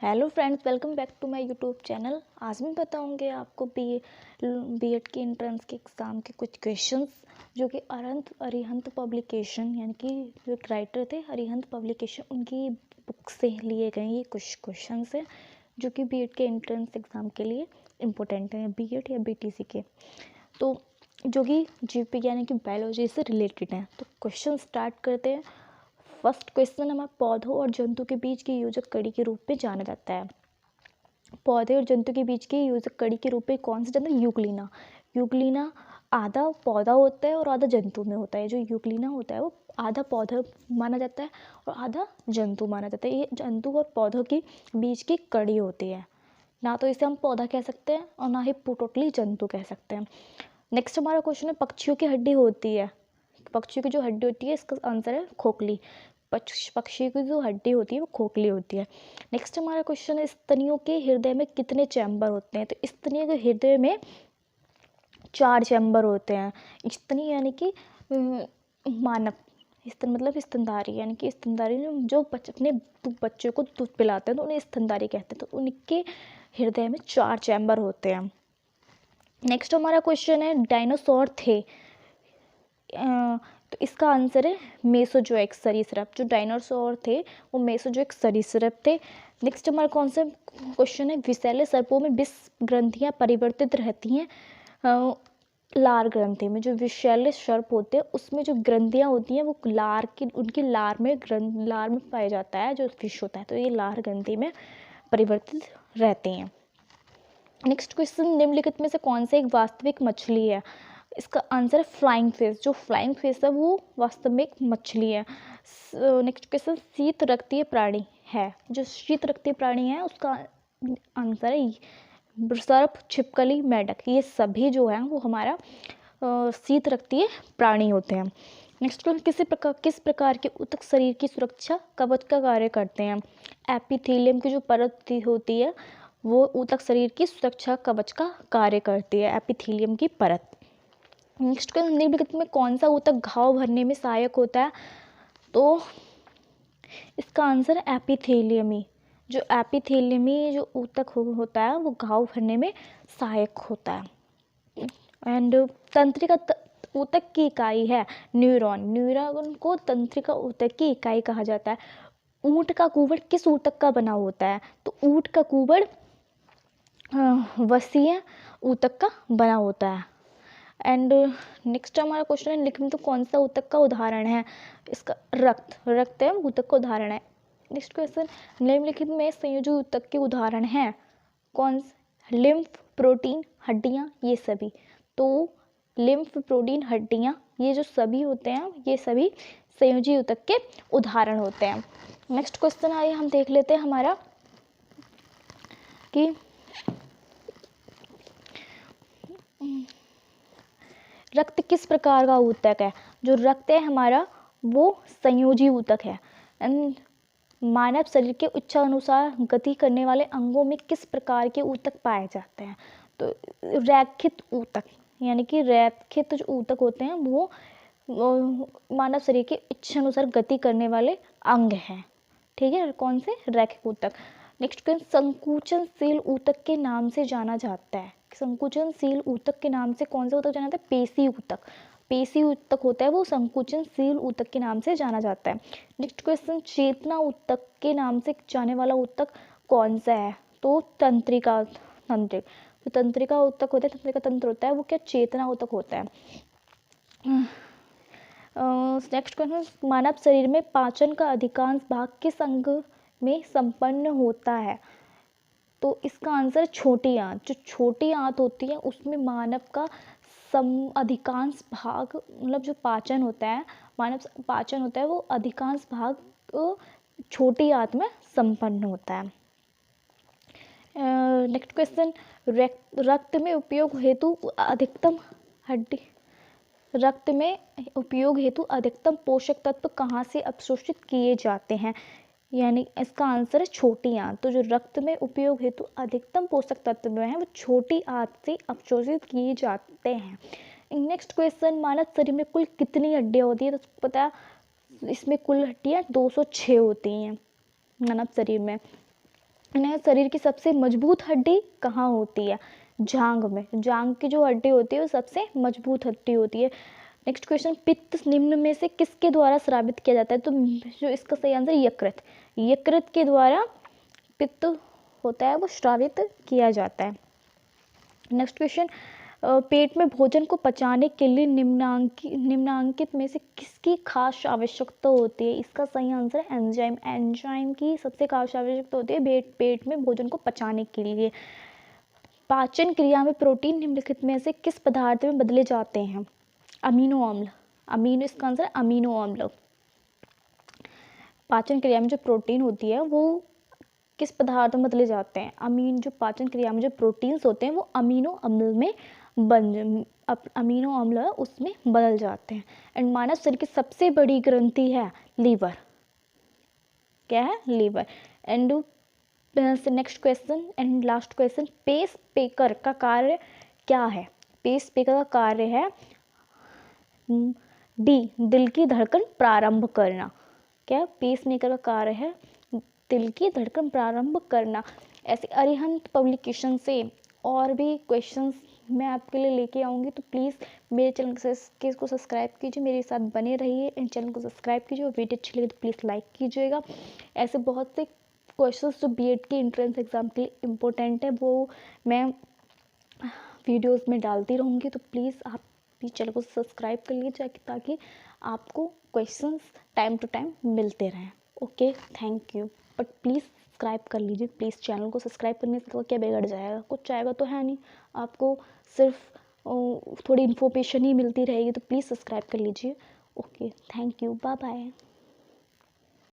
Hello friends, welcome back to my YouTube channel. आज मैं बताऊंगी आपको बीएड के एंट्रेंस के एग्ज़ाम के कुछ क्वेश्चंस जो कि अरिहंत पब्लिकेशन यानी कि जो राइटर थे अरिहंत पब्लिकेशन उनकी बुक से लिए गए ये कुछ क्वेश्चंस हैं जो कि बीएड के एंट्रेंस एग्ज़ाम के लिए इम्पोर्टेंट हैं, बीएड या बीटीसी के। तो जो कि जीपी यानी कि बायोलॉजी से रिलेटेड हैं। तो क्वेश्चन स्टार्ट करते हैं। फर्स्ट क्वेश्चन हमें पौधों और जंतु के बीच की योजक कड़ी के रूप में जाना जाता है। पौधे और जंतु के बीच की योजक कड़ी के रूप में कौन सा जानते हैं? यूग्लिना। यूग्लिना आधा पौधा होता है और आधा जंतु में होता है। जो यूग्लिना होता है वो आधा पौधा माना जाता है और आधा जंतु माना जाता है। ये जंतु और पौधों के बीच की कड़ी होती है। ना तो इसे हम पौधा कह सकते हैं और ना ही टोटली जंतु कह सकते हैं। नेक्स्ट हमारा क्वेश्चन है पक्षियों की हड्डी होती है। पक्षियों की जो हड्डी होती है इसका आंसर है खोखली। पक्षी की जो हड्डी होती है वो खोखली होती है। नेक्स्ट हमारा क्वेश्चन है स्तनियों के हृदय में कितने चैम्बर होते हैं? तो स्तनियों के हृदय में 4 चैम्बर होते हैं। स्तनी यानी कि मानव, स्तन मतलब स्तनधारी यानी कि स्तनधारी जो अपने बच्चों को दूध पिलाते हैं तो उन्हें स्तनधारी कहते हैं। तो उनके हृदय में 4 चैम्बर होते हैं। नेक्स्ट हमारा क्वेश्चन है डायनासोर थे। तो इसका आंसर है मेसोजोइक सरीसृप। जो डायनासोर थे वो मेसोजोइक सरीसृप थे। नेक्स्ट हमारा कौन सा क्वेश्चन है विषैले सर्पों में विष ग्रंथियां परिवर्तित रहती हैं लार ग्रंथि में। जो विषैले सर्प होते हैं उसमें जो ग्रंथियां होती हैं वो उनकी लार में पाया जाता है जो फिश होता है। तो ये लार ग्रंथि में परिवर्तित रहते हैं। नेक्स्ट क्वेश्चन निम्नलिखित में से कौन सा एक वास्तविक मछली है? इसका आंसर है फ्लाइंग फिश। जो फ्लाइंग फिश है वो वास्तव में एक मछली है। नेक्स्ट क्वेश्चन शीत रक्तीय प्राणी है। जो शीत रक्तीय प्राणी है उसका आंसर है सर्प, छिपकली, मेढक। ये सभी जो है वो हमारा शीत रक्तीय प्राणी होते हैं। नेक्स्ट क्वेश्चन किस प्रकार के ऊतक शरीर की सुरक्षा कवच का कार्य करते हैं? एपिथेलियम की जो परत होती है वो ऊतक शरीर की सुरक्षा कवच का कार्य करती है, एपिथेलियम की परत। नेक्स्ट क्वेश्चन निम्नलिखित में कौन सा ऊतक घाव भरने में सहायक होता है? तो इसका आंसर है एपिथेलियमी। जो एपिथेलियमी जो ऊतक होता है वो घाव भरने में सहायक होता है। एंड तंत्रिका ऊतक की इकाई है न्यूरॉन। न्यूरॉन को तंत्रिका ऊतक की इकाई कहा जाता है। ऊंट का कुबड़ किस ऊतक का बना होता है? तो ऊंट का कुबड़ वसीय ऊतक का बना होता है। एंड नेक्स्ट हमारा क्वेश्चन है निम्नलिखित तो कौन सा ऊतक का उदाहरण है? इसका रक्त है ऊतक का उदाहरण है। नेक्स्ट क्वेश्चन निम्नलिखित में संयोजी ऊतक के उदाहरण हैं कौन? लिम्फ, प्रोटीन, हड्डियां, ये सभी। तो लिम्फ, प्रोटीन, हड्डियां ये जो सभी होते हैं ये सभी संयोजी ऊतक के उदाहरण होते हैं। नेक्स्ट क्वेश्चन आइए हम देख लेते हैं हमारा कि रक्त किस प्रकार का ऊतक है? जो रक्त है हमारा वो संयोजी ऊतक है। मानव शरीर के इच्छा अनुसार गति करने वाले अंगों में किस प्रकार के ऊतक पाए जाते हैं? तो रैखित ऊतक यानी कि रैखित जो ऊतक होते हैं वो मानव शरीर के इच्छा अनुसार गति करने वाले अंग हैं। ठीक है, कौन से? रैखिक ऊतक। नेक्स्ट क्वेश्चन संकुचनशील ऊतक के नाम से जाना जाता है। संकुचनशील ऊतक के नाम से कौन सा ऊतक जाना जाता है? पेशी ऊतक। पेशी ऊतक होता है वो संकुचनशील ऊतक के नाम से जाना जाता है। नेक्स्ट क्वेश्चन चेतना ऊतक के नाम से जाने वाला ऊतक कौन सा है? तो तंत्रिका तो तंत्रिका ऊतक होता है, तंत्रिका तंत्र होता है वो क्या? चेतना ऊतक होता है। नेक्स्ट क्वेश्चन मानव शरीर में पाचन का अधिकांश भाग किस अंग में संपन्न होता है? तो इसका आंसर छोटी आंत। जो छोटी आंत होती है उसमें मानव का अधिकांश भाग मतलब जो पाचन होता है मानव पाचन होता है वो अधिकांश भाग छोटी आंत में संपन्न होता है। नेक्स्ट क्वेश्चन रक्त में उपयोग हेतु अधिकतम पोषक तत्व कहाँ से अवशोषित किए जाते हैं? यानी इसका आंसर है छोटी आंत। तो जो रक्त में उपयोग हेतु अधिकतम पोषक तत्व जो है वो छोटी आंत से अवशोषित किए जाते हैं। नेक्स्ट क्वेश्चन मानव शरीर में कुल कितनी हड्डियां होती है? तो पता है इसमें कुल हड्डियां 206 होती हैं मानव शरीर में। शरीर की सबसे मजबूत हड्डी कहाँ होती है? जांघ में। जांघ की जो हड्डी होती है वो सबसे मजबूत हड्डी होती है। नेक्स्ट क्वेश्चन, पित्त निम्न में से किसके द्वारा स्रावित किया जाता है? तो जो इसका सही आंसर यकृत। यकृत के द्वारा पित्त होता है वो स्रावित किया जाता है। नेक्स्ट क्वेश्चन, पेट में भोजन को पचाने के लिए निम्नांकित में से किसकी खास आवश्यकता होती है? इसका सही आंसर है एंजाइम। एंजाइम की सबसे खास आवश्यकता होती है पेट में भोजन को पचाने के लिए। पाचन क्रिया में प्रोटीन निम्नलिखित में से किस पदार्थ में बदले जाते हैं? अमीनो अम्ल। अमीनो, इसका आंसर अमीनो अम्ल। पाचन क्रिया में जो प्रोटीन होती है वो किस पदार्थ में बदले जाते हैं? जो पाचन क्रिया में जो प्रोटीन्स होते हैं वो अमीनो अम्ल में अमीनो अम्ल उसमें बदल जाते हैं। एंड मानव शरीर की सबसे बड़ी ग्रंथि है लीवर। क्या है? Liver. And next question and last question, pacemaker का कार्य क्या है? पेस मेकर का कार्य है डी, दिल की धड़कन प्रारंभ करना। क्या पेस मेकर का कार्य है? दिल की धड़कन प्रारंभ करना। ऐसे अरिहंत पब्लिकेशन से और भी क्वेश्चंस मैं आपके लिए लेके आऊँगी, तो प्लीज़ मेरे चैनल को सब्सक्राइब कीजिए, मेरे साथ बने रहिए एंड चैनल को सब्सक्राइब कीजिए और वीडियो अच्छी लगे तो प्लीज़ लाइक कीजिएगा। ऐसे बहुत से क्वेश्चंस जो बीएड के एंट्रेंस एग्ज़ाम के लिए इम्पोर्टेंट है वो मैं वीडियोस में डालती रहूँगी, तो प्लीज़ आप भी चैनल को सब्सक्राइब कर लीजिए ताकि आपको क्वेश्चंस टाइम टू टाइम मिलते रहें। Okay, thank you. But please subscribe कर लीजिए, प्लीज़ चैनल को सब्सक्राइब करने से तो क्या बिगड़ जाएगा? कुछ आएगा तो है नहीं, आपको सिर्फ थोड़ी इन्फॉर्मेशन ही मिलती रहेगी, तो प्लीज़ सब्सक्राइब कर लीजिए। Okay, thank you, bye bye.